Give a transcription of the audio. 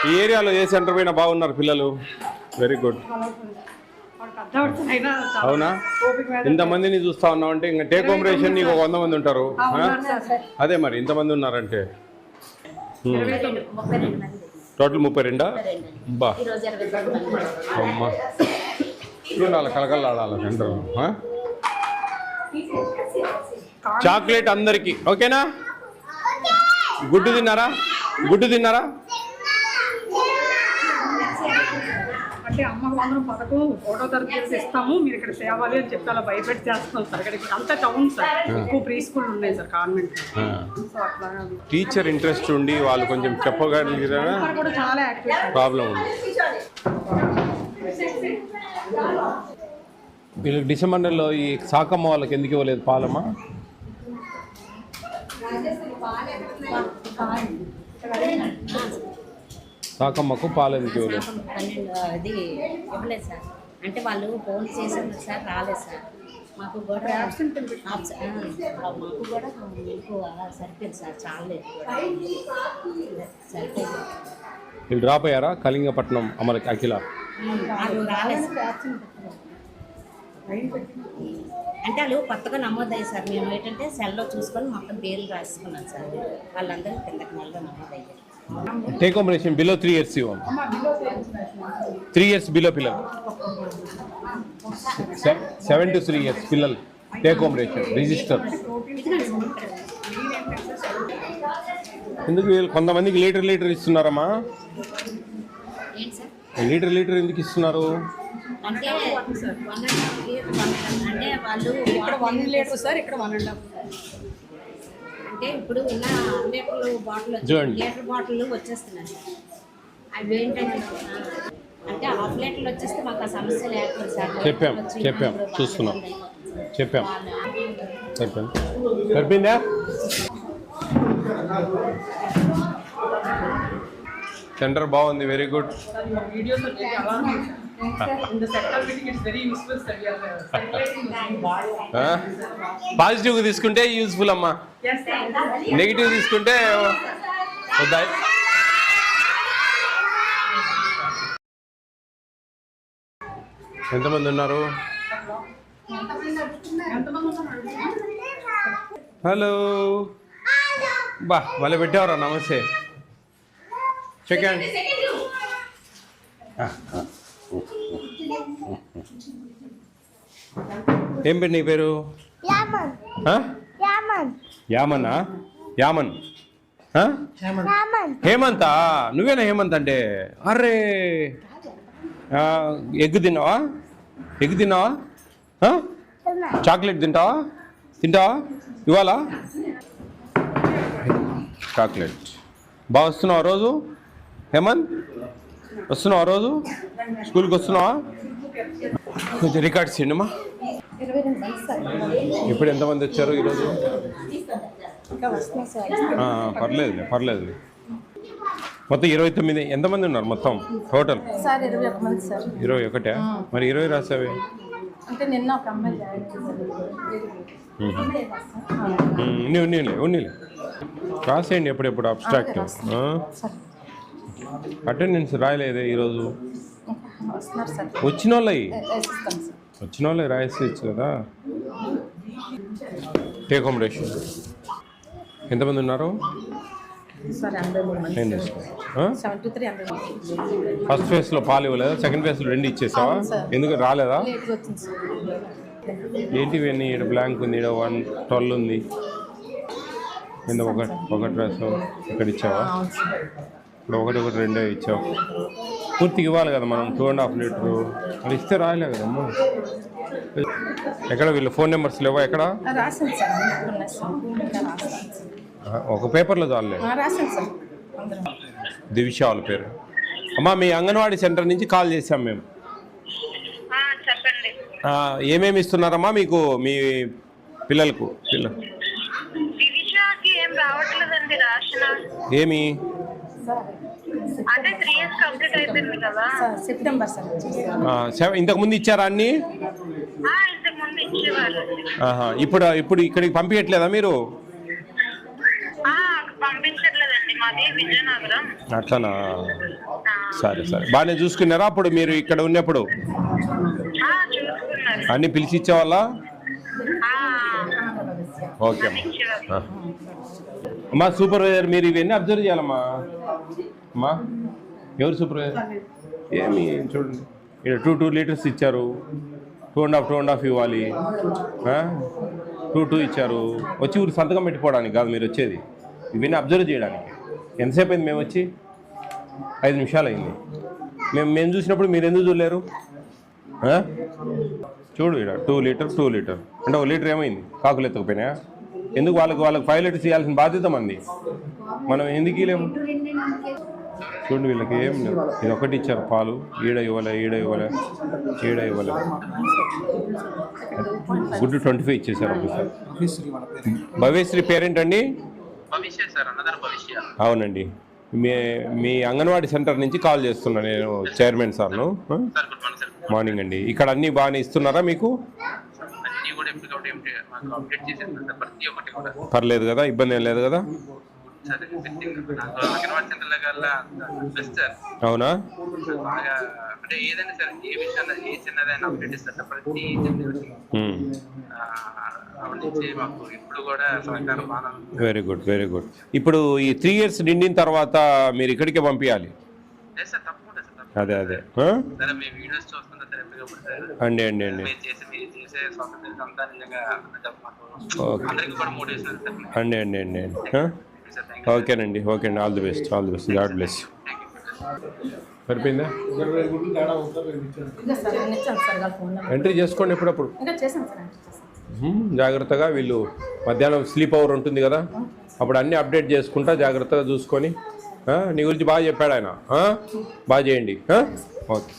ఈ ఏరియాలో ఏ సెంటర్ పైన బాగున్నారు పిల్లలు? Very good. అవునా? ఇంతమందిని చూస్తా ఉన్నావు అంటే ఇంకా టేక్ హోమ్ రేషన్ నీకు 100 మంది ఉంటారు. అదే మరి ఇంతమంది ఉన్నారంటే టోటల్ 32. బా అమ్మా చూడాలి, కలకలాడాలి సెంటర్. చాక్లెట్ అందరికి ఓకేనా? గుడ్డు తిన్నారా? గుడ్డు తిన్నారా? అంటే అమ్మకు అందరం పథకం 1వ తరగతి ఇస్తాము, మీరు ఇక్కడ తేవాలి అని చెప్పి అలా భయపెట్టి చేస్తున్నాం సార్. ఇక్కడికి అంతా టౌన్ సార్, ఎక్కువ ప్రీ స్కూల్ ఉన్నాయి సార్ కాన్వెంట్. సో అట్లా టీచర్ ఇంట్రెస్ట్ ఉండి వాళ్ళు కొంచెం చెప్పగలిగినా కూడా చాలా యాక్టివ్ ప్రాబ్లం ఉంది. వీళ్ళకి డిసెంబర్ నెలలో ఈ సాకమ్మ వాళ్ళకి ఎందుకు ఇవ్వలేదు పాలమ్మ? సాకమ్మకు పాలు ఎందుకు ఇవ్వలేదు? అది ఇవ్వలేదు సార్. అంటే వాళ్ళు ఫోన్ చేసారు సార్, రాలేదు సార్. మాకు కూడా మాకు కూడా మీకు సరిపోయింది సార్, చాలేదు సరిపోయింది. వీళ్ళు డ్రాప్ అయ్యారా? కళింగపట్నం అమలకి అఖిల రాలేదు సార్. అంటే వాళ్ళు కొత్తగా నమోదయ్యాయి సార్. మేము ఏంటంటే సెల్లో చూసుకొని మొత్తం పేర్లు రాసుకున్నాం సార్. వాళ్ళందరూ కిందకి నెలలో నమోదయ్యారు. Take home ration below 3 years ఇవ్వం. 3 years బిలో పిల్లలు 7 to 3 years పిల్లలు టేక్ హోమ్ రేషన్ రిజిస్టర్. ఎందుకు కొంతమందికి లీటర్ ఇస్తున్నారమ్మా? లీటర్ ఎందుకు ఇస్తున్నారు? అంటే వాళ్ళు ఇక్కడ 1 లీటర్ సార్, ఇక్కడ 1.5. అంటే ఇప్పుడు ఉన్న లీటర్ బాటిల్ వచ్చేస్తున్నాయి సార్. అవి ఏంటంటే అంటే హాఫ్ లీటర్లు వచ్చేస్తే మాకు ఆ సమస్య లేకపోతే సార్. చెప్పాం చూస్తున్నాం, చెప్పాం. సరిపోయిందా? సెంటర్ బాగుంది, వెరీ గుడ్. పాజిటివ్ తీసుకుంటే యూజ్ఫుల్ అమ్మా, నెగిటివ్ తీసుకుంటే వద్దా? ఎంతమంది ఉన్నారు? హలో బా మళ్ళీ పెట్టేవరా? నమస్తే, సెకండ్. ఏం పేరు నీ పేరు? యామన్నా? యామన్ హేమంతా? నువ్వేనా హేమంత్ అంటే? అరే ఎగ్ తిన్నావా? చాక్లెట్ తింటావా ఇవాళ? చాక్లెట్ బాగా వస్తున్నావా రోజు? హేమంత్ వస్తున్నావా రోజు? స్కూల్కి వస్తున్నావా? కొంచెం రికార్డ్స్ చేయండమ్మా. ఇప్పుడు ఎంతమంది వచ్చారు ఈరోజు? పర్లేదు. మొత్తం 29. ఎంతమంది ఉన్నారు మొత్తం టోటల్? 21. మరి 20 రాసావే? అంటే నిన్న ఒక అమ్మాయి ఉన్నీలే రాసేయండి ఎప్పుడెప్పుడు అబ్స్ట్రాక్ట్. అటెండెన్స్ రాయలేదే ఈరోజు? వచ్చిన వాళ్ళవి రాసేయచ్చు కదా. టేక్ హోమ్ రేషన్ ఎంతమంది ఉన్నారు? ఫస్ట్ ఫేజ్లో పాలు ఇవ్వలేదా? సెకండ్ ఫేజ్లో 2 ఇచ్చేసావా? ఎందుకు రాలేదా? ఏంటివి అన్నీ? ఇక్కడ బ్లాంక్ ఉంది, ఇక్కడ 12 ఉంది. కింద ఒకటి రాసావు, ఇక్కడ ఇచ్చావా? ఇప్పుడు 1 ఇచ్చావు. పూర్తిగా ఇవ్వాలి కదా మనం, 2.5 లీటరు. అది ఇస్తే రాయలే కదమ్మా. ఎక్కడ వీళ్ళు ఫోన్ నెంబర్స్ లేవా? ఎక్కడ? ఒక పేపర్లో చాలే. దివిష వాళ్ళ పేరు. అమ్మా మీ అంగన్వాడీ సెంటర్ నుంచి కాల్ చేసాం మేము. ఏమేమి ఇస్తున్నారమ్మా మీకు మీ పిల్లలకు? ఏమి? ఇంతకుముందు ఇచ్చారా అన్ని? ఇప్పుడు ఇక్కడికి పంపించట్లేదా మీరు? మాది విజయనగరం. అట్లనా? సరే సరే, బాగానే చూసుకున్నారా అప్పుడు మీరు ఇక్కడ ఉన్నప్పుడు? చూసుకున్నారు. అన్నీ పిలిచి ఇచ్చేవాళ్ళ? ఓకే ఇచ్చేవారు. అమ్మా సూపర్వైజర్ మీరు ఇవన్నీ అబ్జర్వ్ చేయాలమ్మా. అమ్మా ఎవరు సూపర్వైజర్? ఏమి చూడండి, ఇక్కడ 2 లీటర్స్ ఇచ్చారు, 2.5 ఇవ్వాలి, 2 ఇచ్చారు. వచ్చి ఊరు సంతకం పెట్టిపోవడానికి కాదు మీరు వచ్చేది, ఇవన్నీ అబ్జర్వ్ చేయడానికి. ఎంతసేపు అయింది మేము వచ్చి? 5 నిమిషాలు అయింది. మేము చూసినప్పుడు మీరు ఎందుకు చూడలేరు? చూడు ఇక్కడ 2 లీటర్ అంటే 1 లీటర్ ఏమైంది? కాకులు ఎత్తుకుపోయినాయా? ఎందుకు? వాళ్ళకి 5 లీటర్స్ ఇవ్వాల్సిన బాధ్యత మంది, మనం ఎందుకు ఇవ్వలేము? చూడండి వీళ్ళకి ఏం లేదు, ఇది ఒకటి ఇచ్చారు పాలు, ఈడ ఇవ్వలే గుడ్డు 25 ఇచ్చేసారు ఒకసారి. భవ్యశ్రీ పేరెంట్ అండి? అవునండి, మీ అంగన్వాడీ సెంటర్ నుంచి కాల్ చేస్తున్నా నేను, చైర్మన్ సార్ను. మార్నింగ్ అండి. ఇక్కడ అన్నీ బాగానే ఇస్తున్నారా మీకు? పర్లేదు కదా, ఇబ్బంది ఏం లేదు కదా? అవునా? Very good. ఇప్పుడు ఈ 3 years నిండిన తర్వాత మీరు ఇక్కడికే పంపించాలి. అదే అండి. అండి. ఓకేనండి. All the best. God bless. సరిపోయిందా? ఎంట్రీ చేసుకోండి ఎప్పుడప్పుడు. జాగ్రత్తగా వీళ్ళు మధ్యాహ్నం స్లీప్ అవర్ ఉంటుంది కదా, అప్పుడు అన్నీ అప్డేట్ చేసుకుంటా జాగ్రత్తగా చూసుకొని. నీ గురించి బాగా చెప్పాడు ఆయన, బాగా చేయండి. ఓకే.